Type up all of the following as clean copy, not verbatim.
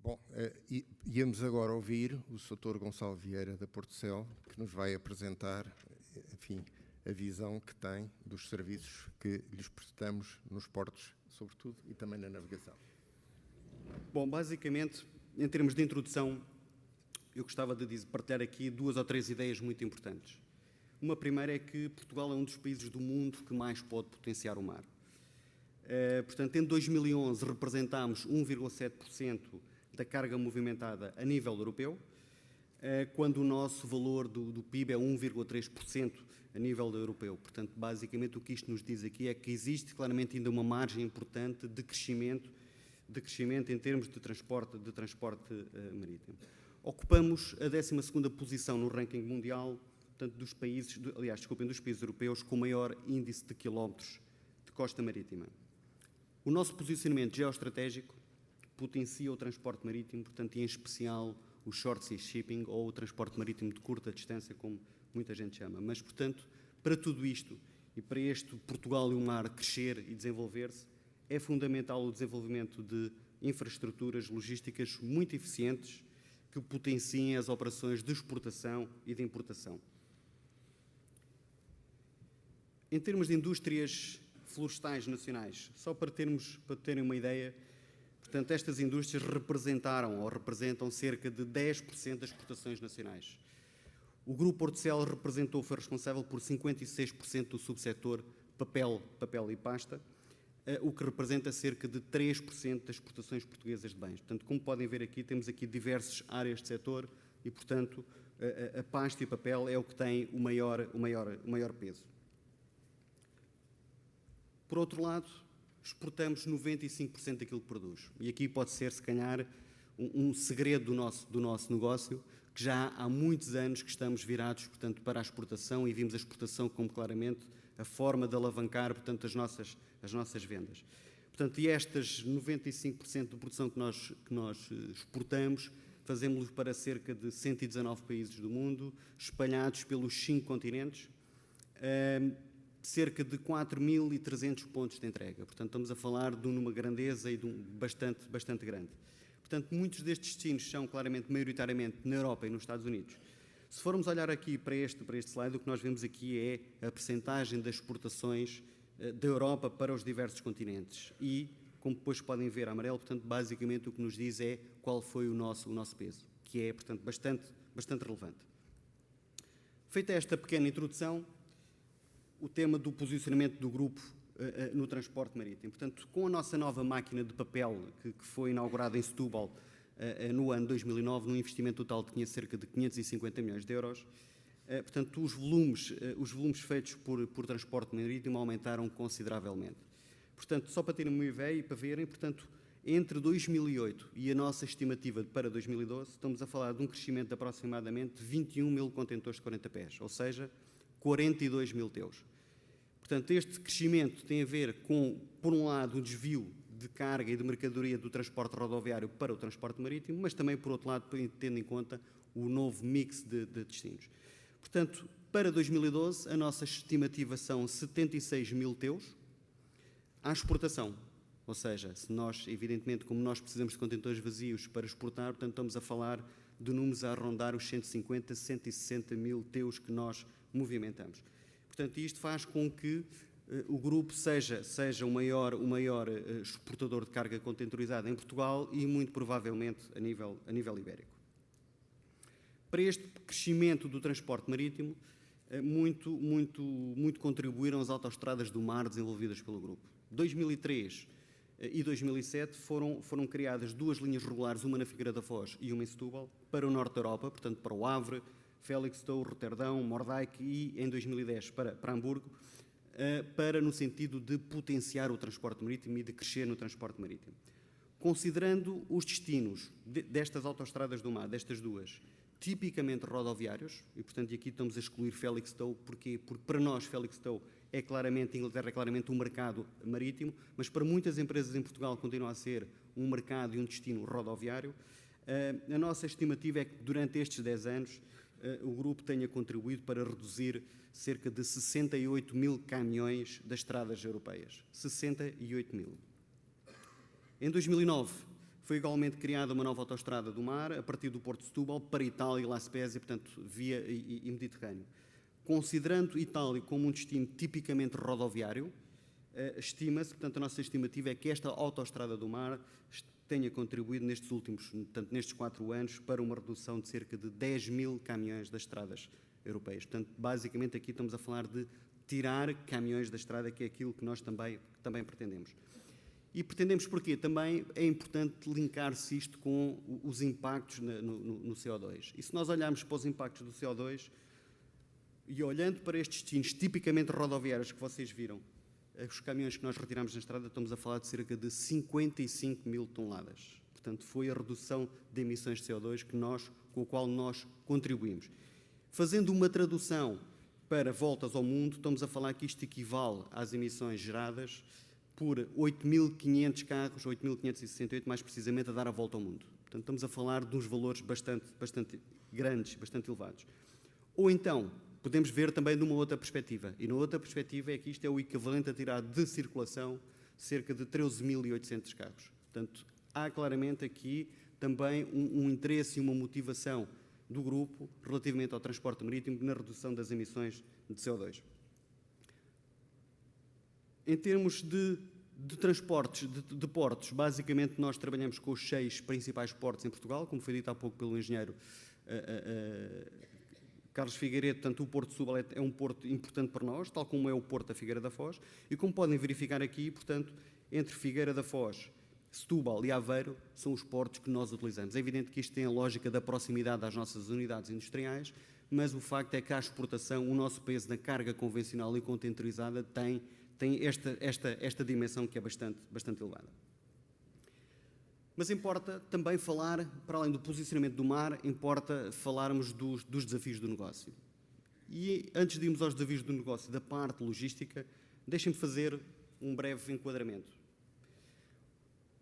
Bom, íamos agora ouvir o Sr. Gonçalo Vieira da Portocel, que nos vai apresentar, enfim, a visão que tem dos serviços que lhes prestamos nos portos, sobretudo, e também na navegação. Bom, basicamente, em termos de introdução, eu gostava de partilhar aqui 2 ou 3 ideias muito importantes. Uma primeira é que Portugal é um dos países do mundo que mais pode potenciar o mar. Portanto, em 2011 representámos 1,7% da carga movimentada a nível europeu, quando o nosso valor do PIB é 1,3% a nível europeu. Portanto, basicamente o que isto nos diz aqui é que existe claramente ainda uma margem importante de crescimento em termos de transporte marítimo. Ocupamos a 12ª posição no ranking mundial, portanto, dos países europeus com maior índice de quilómetros de costa marítima. O nosso posicionamento geoestratégico potencia o transporte marítimo, portanto, e em especial o short sea shipping ou o transporte marítimo de curta distância, como muita gente chama. Mas, portanto, para tudo isto e para este Portugal e o mar crescer e desenvolver-se, é fundamental o desenvolvimento de infraestruturas logísticas muito eficientes que potenciem as operações de exportação e de importação. Em termos de indústrias florestais nacionais, só para terem uma ideia, portanto, estas indústrias representam cerca de 10% das exportações nacionais. O Grupo Portocel foi responsável por 56% do subsetor papel e pasta, o que representa cerca de 3% das exportações portuguesas de bens. Portanto, como podem ver aqui, temos aqui diversas áreas de setor e, portanto, a pasta e o papel é o que tem o maior peso. Por outro lado, exportamos 95% daquilo que produz. E aqui pode ser, se calhar, um segredo do nosso negócio, que já há muitos anos que estamos virados, portanto, para a exportação e vimos a exportação como claramente a forma de alavancar, portanto, as nossas vendas. Portanto, e estas 95% de produção que nós exportamos, fazemos-lo para cerca de 119 países do mundo, espalhados pelos 5 continentes, cerca de 4.300 pontos de entrega. Portanto, estamos a falar de uma grandeza e de bastante grande. Portanto, muitos destes destinos são claramente, maioritariamente, na Europa e nos Estados Unidos. Se formos olhar aqui para este slide, o que nós vemos aqui é a percentagem das exportações da Europa para os diversos continentes. E, como depois podem ver, amarelo, portanto, basicamente o que nos diz é qual foi o nosso peso, que é, portanto, bastante relevante. Feita esta pequena introdução, o tema do posicionamento do grupo no transporte marítimo. Portanto, com a nossa nova máquina de papel, que foi inaugurada em Setúbal no ano 2009, num investimento total que tinha cerca de 550 milhões de euros, portanto, os volumes feitos por transporte marítimo aumentaram consideravelmente. Portanto, só para terem uma ideia e para verem, portanto, entre 2008 e a nossa estimativa para 2012, estamos a falar de um crescimento de aproximadamente 21 mil contentores de 40 pés, ou seja, 42 mil teus. Portanto, este crescimento tem a ver com, por um lado, o desvio de carga e de mercadoria do transporte rodoviário para o transporte marítimo, mas também, por outro lado, tendo em conta o novo mix de destinos. Portanto, para 2012, a nossa estimativa são 76 mil teus à exportação. Ou seja, se nós, evidentemente, como nós precisamos de contentores vazios para exportar, portanto, estamos a falar de números a rondar os 150, 160 mil teus que nós movimentamos. Portanto, isto faz com que o grupo seja o maior exportador de carga contentorizada em Portugal e, muito provavelmente, a nível ibérico. Para este crescimento do transporte marítimo, muito contribuíram as autoestradas do mar desenvolvidas pelo grupo. 2003 e 2007 foram criadas 2 linhas regulares, uma na Figueira da Foz e uma em Setúbal, para o norte da Europa, portanto, para o Havre, Felixstowe, Roterdão, Moerdijk e, em 2010, para Hamburgo, no sentido de potenciar o transporte marítimo e de crescer no transporte marítimo. Considerando os destinos destas autoestradas do mar, destas 2, tipicamente rodoviários, e, portanto, aqui estamos a excluir Felixstowe, porque para nós Felixstowe Inglaterra é claramente um mercado marítimo, mas para muitas empresas em Portugal continua a ser um mercado e um destino rodoviário. A nossa estimativa é que, durante estes 10 anos, o grupo tenha contribuído para reduzir cerca de 68 mil caminhões das estradas europeias. 68 mil. Em 2009, Foi igualmente criada uma nova autoestrada do mar, a partir do Porto de Setúbal, para Itália e La Spezia, portanto, via e Mediterrâneo. Considerando Itália como um destino tipicamente rodoviário, estima-se, portanto, a nossa estimativa é que esta autoestrada do mar tenha contribuído nestes 4 anos para uma redução de cerca de 10 mil caminhões das estradas europeias. Portanto, basicamente aqui estamos a falar de tirar caminhões da estrada, que é aquilo que nós também pretendemos. E pretendemos porque também é importante linkar-se isto com os impactos no CO2. E se nós olharmos para os impactos do CO2, e olhando para estes destinos tipicamente rodoviários que vocês viram, os caminhões que nós retiramos na estrada, estamos a falar de cerca de 55 mil toneladas. Portanto, foi a redução de emissões de CO2 com a qual nós contribuímos. Fazendo uma tradução para voltas ao mundo, estamos a falar que isto equivale às emissões geradas por 8.500 carros, 8.568 mais precisamente, a dar a volta ao mundo. Portanto, estamos a falar de uns valores bastante grandes, bastante elevados. Ou então, podemos ver também de uma outra perspectiva. E na outra perspectiva é que isto é o equivalente a tirar de circulação cerca de 13.800 carros. Portanto, há claramente aqui também um interesse e uma motivação do grupo relativamente ao transporte marítimo na redução das emissões de CO2. Em termos de transportes, de portos, basicamente nós trabalhamos com os 6 principais portos em Portugal, como foi dito há pouco pelo engenheiro Carlos Figueiredo. Portanto, o Porto de Setúbal é um porto importante para nós, tal como é o Porto da Figueira da Foz, e como podem verificar aqui, portanto, entre Figueira da Foz, Setúbal e Aveiro são os portos que nós utilizamos. É evidente que isto tem a lógica da proximidade às nossas unidades industriais, mas o facto é que a exportação, o nosso peso na carga convencional e contentorizada tem esta dimensão que é bastante elevada. Mas importa também falar, para além do posicionamento do mar, importa falarmos dos desafios do negócio. E antes de irmos aos desafios do negócio, da parte logística, deixem-me fazer um breve enquadramento.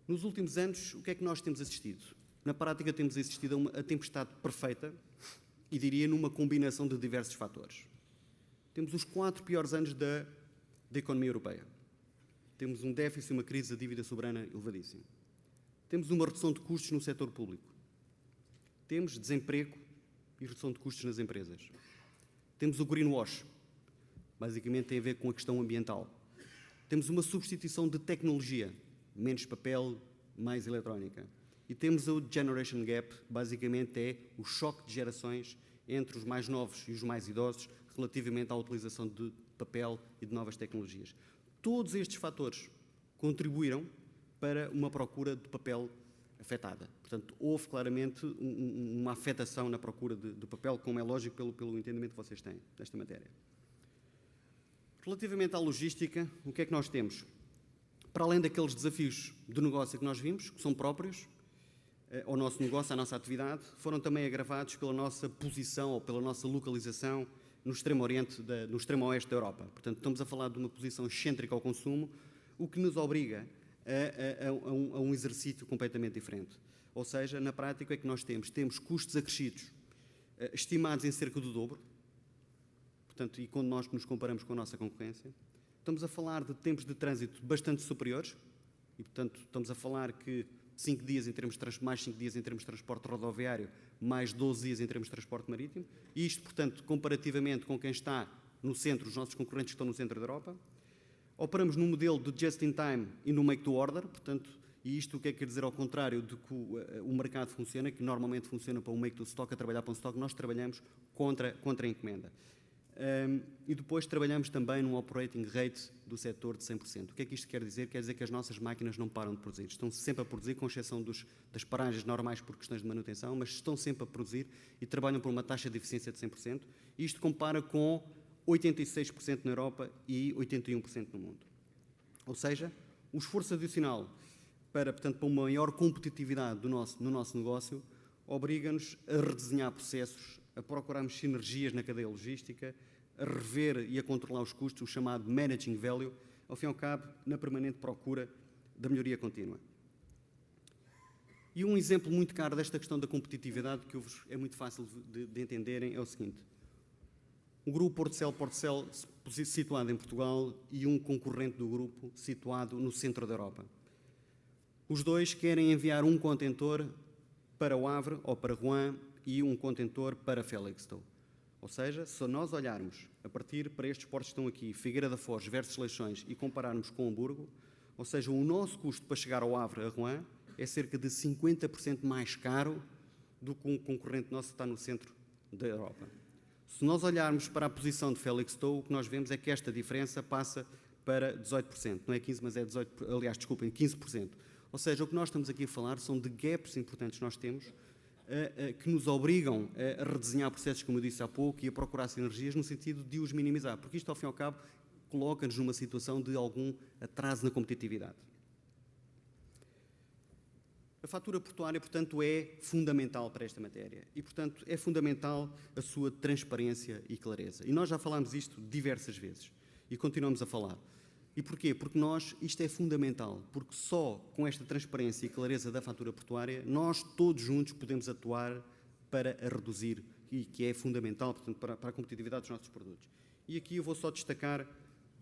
Nos últimos anos, o que é que nós temos assistido? Na prática, temos assistido a uma tempestade perfeita e, diria, numa combinação de diversos fatores. Temos os 4 piores anos da economia europeia. Temos um déficit e uma crise da dívida soberana elevadíssima. Temos uma redução de custos no setor público. Temos desemprego e redução de custos nas empresas. Temos o greenwash, basicamente tem a ver com a questão ambiental. Temos uma substituição de tecnologia, menos papel, mais eletrónica. E temos o generation gap, basicamente é o choque de gerações entre os mais novos e os mais idosos relativamente à utilização de papel e de novas tecnologias. Todos estes fatores contribuíram para uma procura de papel afetada. Portanto, houve claramente uma afetação na procura de papel, como é lógico pelo entendimento que vocês têm desta matéria. Relativamente à logística, o que é que nós temos? Para além daqueles desafios de negócio que nós vimos, que são próprios ao nosso negócio, à nossa atividade, foram também agravados pela nossa posição ou pela nossa localização no extremo oeste da Europa. Portanto, estamos a falar de uma posição excêntrica ao consumo, o que nos obriga a um exercício completamente diferente. Ou seja, na prática, é que nós temos custos acrescidos, estimados em cerca do dobro, portanto, e quando nós nos comparamos com a nossa concorrência, estamos a falar de tempos de trânsito bastante superiores, e, portanto, estamos a falar que 5 dias em termos de mais 5 dias em termos de transporte rodoviário, mais 12 dias em termos de transporte marítimo, e isto, portanto, comparativamente com quem está no centro, os nossos concorrentes que estão no centro da Europa. Operamos num modelo de just-in-time e no make-to-order, portanto, e isto o que é que quer dizer ao contrário de que o mercado funciona, que normalmente funciona para um make-to-stock, a trabalhar para um stock, nós trabalhamos contra a encomenda. E depois trabalhamos também num operating rate do setor de 100%. O que é que isto quer dizer? Quer dizer que as nossas máquinas não param de produzir. Estão sempre a produzir, com exceção das paragens normais por questões de manutenção, mas estão sempre a produzir e trabalham por uma taxa de eficiência de 100%. E isto compara com 86% na Europa e 81% no mundo. Ou seja, o esforço adicional para uma maior competitividade no nosso negócio obriga-nos a redesenhar processos, a procurarmos sinergias na cadeia logística, a rever e a controlar os custos, o chamado managing value, ao fim e ao cabo, na permanente procura da melhoria contínua. E um exemplo muito claro desta questão da competitividade, que é muito fácil de entenderem, é o seguinte. O grupo Portocel, situado em Portugal, e um concorrente do grupo situado no centro da Europa. Os dois querem enviar um contentor para o Havre ou para Rouen e um contentor para Felixstowe. Ou seja, se nós olharmos a partir para estes portos que estão aqui, Figueira da Foz versus Leixões, e compararmos com Hamburgo, ou seja, o nosso custo para chegar ao Havre, a Rouen, é cerca de 50% mais caro do que um concorrente nosso que está no centro da Europa. Se nós olharmos para a posição de Felixstowe, o que nós vemos é que esta diferença passa para 18%. Não é 15%, mas é 18%, aliás, desculpem, 15%. Ou seja, o que nós estamos aqui a falar são de gaps importantes que nós temos, que nos obrigam a redesenhar processos, como eu disse há pouco, e a procurar sinergias no sentido de os minimizar, porque isto, ao fim e ao cabo, coloca-nos numa situação de algum atraso na competitividade. A fatura portuária, portanto, é fundamental para esta matéria e, portanto, é fundamental a sua transparência e clareza. E nós já falámos isto diversas vezes e continuamos a falar. E porquê? Porque isto é fundamental, porque só com esta transparência e clareza da fatura portuária, nós todos juntos podemos atuar para a reduzir, e que é fundamental, portanto, para a competitividade dos nossos produtos. E aqui eu vou só destacar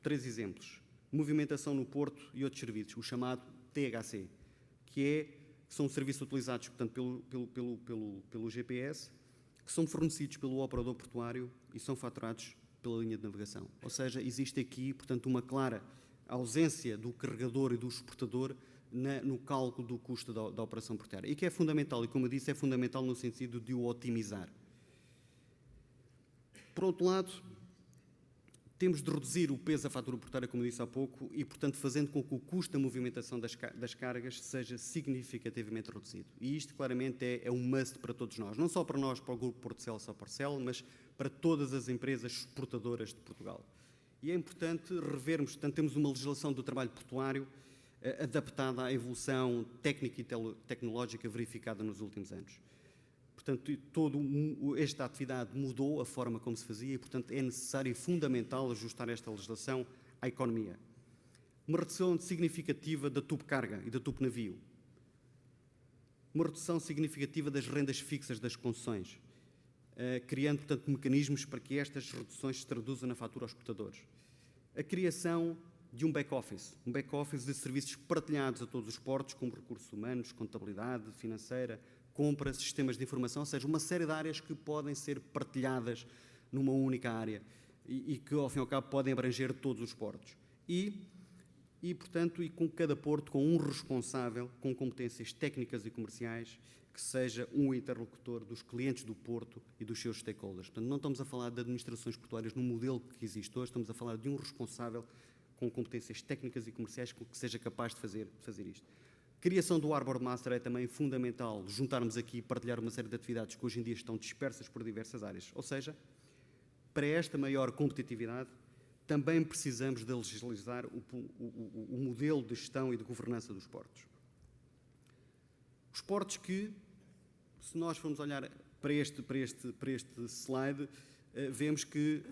3 exemplos. Movimentação no porto e outros serviços, o chamado THC, que são serviços utilizados, portanto, pelo GPS, que são fornecidos pelo operador portuário e são faturados pela linha de navegação. Ou seja, existe aqui, portanto, uma clara ausência do carregador e do exportador no cálculo do custo da operação portuária. E que é fundamental, e como eu disse, é fundamental no sentido de o otimizar. Por outro lado, temos de reduzir o peso da fatura portuária, como eu disse há pouco, e, portanto, fazendo com que o custo da movimentação das cargas seja significativamente reduzido. E isto, claramente, é um must para todos nós. Não só para nós, para o Grupo Portocel, só Portocel, mas para todas as empresas exportadoras de Portugal. E é importante revermos, portanto, temos uma legislação do trabalho portuário adaptada à evolução técnica e tecnológica verificada nos últimos anos. Portanto, toda esta atividade mudou a forma como se fazia e, portanto, é necessário e fundamental ajustar esta legislação à economia. Uma redução significativa da tubo-carga e da tubo-navio. Uma redução significativa das rendas fixas das concessões, criando, portanto, mecanismos para que estas reduções se traduzam na fatura aos exportadores. A criação de um back-office de serviços partilhados a todos os portos, como recursos humanos, contabilidade financeira, compra, sistemas de informação, ou seja, uma série de áreas que podem ser partilhadas numa única área e que, ao fim e ao cabo, podem abranger todos os portos. Portanto, com cada porto, com um responsável com competências técnicas e comerciais, que seja um interlocutor dos clientes do porto e dos seus stakeholders. Portanto, não estamos a falar de administrações portuárias no modelo que existe hoje, estamos a falar de um responsável com competências técnicas e comerciais que seja capaz de fazer isto. Criação do Harbour Master é também fundamental, juntarmos aqui e partilhar uma série de atividades que hoje em dia estão dispersas por diversas áreas. Ou seja, para esta maior competitividade, também precisamos de legislar o modelo de gestão e de governança dos portos. Os portos que, se nós formos olhar para este slide, vemos que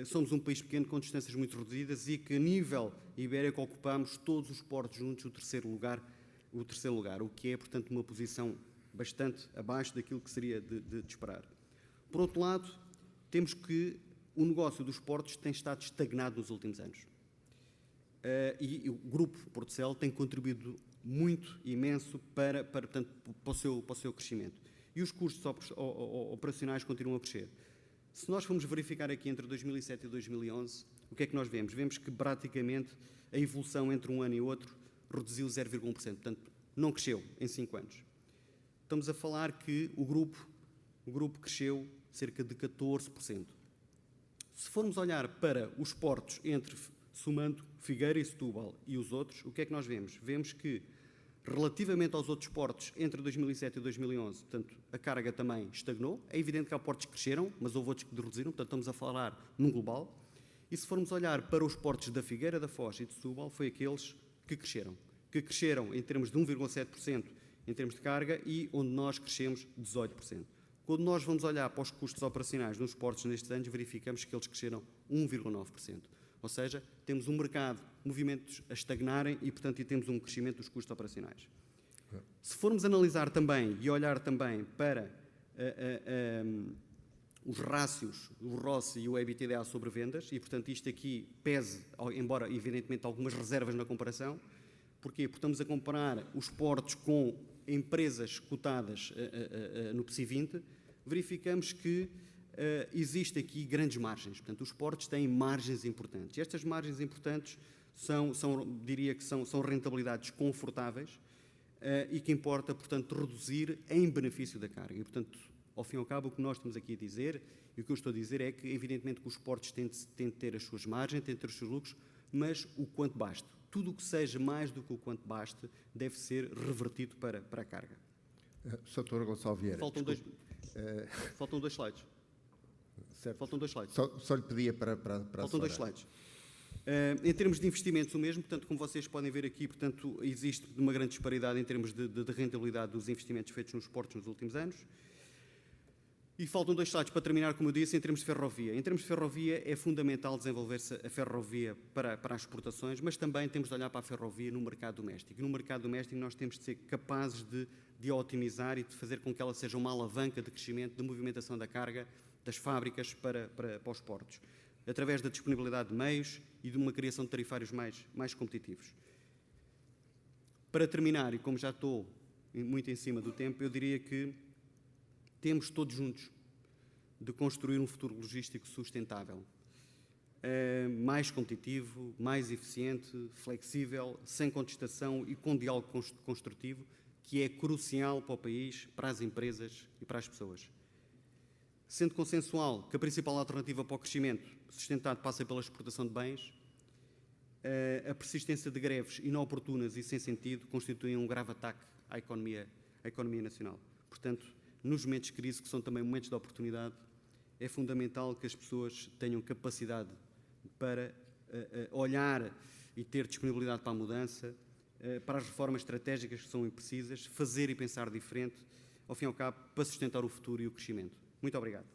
somos um país pequeno com distâncias muito reduzidas e que, a nível ibérico, ocupamos todos os portos juntos o terceiro lugar, o que é, portanto, uma posição bastante abaixo daquilo que seria de esperar. Por outro lado, temos que o negócio dos portos tem estado estagnado nos últimos anos. E o Grupo Portocel tem contribuído muito, imenso, para o seu crescimento. E os custos operacionais continuam a crescer. Se nós formos verificar aqui entre 2007 e 2011, o que é que nós vemos? Vemos que, praticamente, a evolução entre um ano e outro reduziu 0,1%. Portanto, não cresceu em 5 anos. Estamos a falar que o grupo cresceu cerca de 14%. Se formos olhar para os portos somando Figueira e Setúbal e os outros, o que é que nós vemos? Vemos que, relativamente aos outros portos, entre 2007 e 2011, portanto, a carga também estagnou. É evidente que há portos que cresceram, mas houve outros que reduziram, portanto, estamos a falar num global. E se formos olhar para os portos da Figueira, da Foz e de Setúbal, foi aqueles que cresceram em termos de 1,7% em termos de carga e onde nós crescemos 18%. Quando nós vamos olhar para os custos operacionais nos portos nestes anos, verificamos que eles cresceram 1,9%. Ou seja, temos um mercado, movimentos a estagnarem e, portanto, temos um crescimento dos custos operacionais. Se formos analisar também e olhar também para os rácios, o ROCE e o EBITDA sobre vendas, e, portanto, isto aqui pese, embora, evidentemente, algumas reservas na comparação, Porquê? Porque estamos a comparar os portos com empresas cotadas no PSI 20, verificamos que existe aqui grandes margens. Portanto, os portos têm margens importantes. E estas margens importantes diria que são rentabilidades confortáveis e que importa, portanto, reduzir em benefício da carga. E, portanto, ao fim e ao cabo, o que nós estamos aqui a dizer, e o que eu estou a dizer é que, evidentemente, que os portos têm de ter as suas margens, têm de ter os seus lucros, mas o quanto baste. Tudo o que seja mais do que o quanto baste deve ser revertido para a carga. Sr. Gonçalo Vieira. Faltam dois slides. Certo. Faltam 2 slides. Só lhe pedia para Faltam 2 slides. Em termos de investimentos, o mesmo, portanto, como vocês podem ver aqui, portanto, existe uma grande disparidade em termos de rentabilidade dos investimentos feitos nos portos nos últimos anos. E faltam 2 slides para terminar, como eu disse, em termos de ferrovia. Em termos de ferrovia, é fundamental desenvolver-se a ferrovia para as exportações, mas também temos de olhar para a ferrovia no mercado doméstico. E no mercado doméstico nós temos de ser capazes de otimizar e de fazer com que ela seja uma alavanca de crescimento, de movimentação da carga das fábricas para os portos, através da disponibilidade de meios e de uma criação de tarifários mais competitivos. Para terminar, e como já estou muito em cima do tempo, eu diria que temos todos juntos de construir um futuro logístico sustentável, mais competitivo, mais eficiente, flexível, sem contestação e com diálogo construtivo, que é crucial para o país, para as empresas e para as pessoas. Sendo consensual que a principal alternativa para o crescimento sustentado passa pela exportação de bens, a persistência de greves inoportunas e sem sentido constituem um grave ataque à economia nacional. Portanto, nos momentos de crise, que são também momentos de oportunidade, é fundamental que as pessoas tenham capacidade para olhar e ter disponibilidade para a mudança, para as reformas estratégicas que são imprecisas, fazer e pensar diferente, ao fim e ao cabo, para sustentar o futuro e o crescimento. Muito obrigado.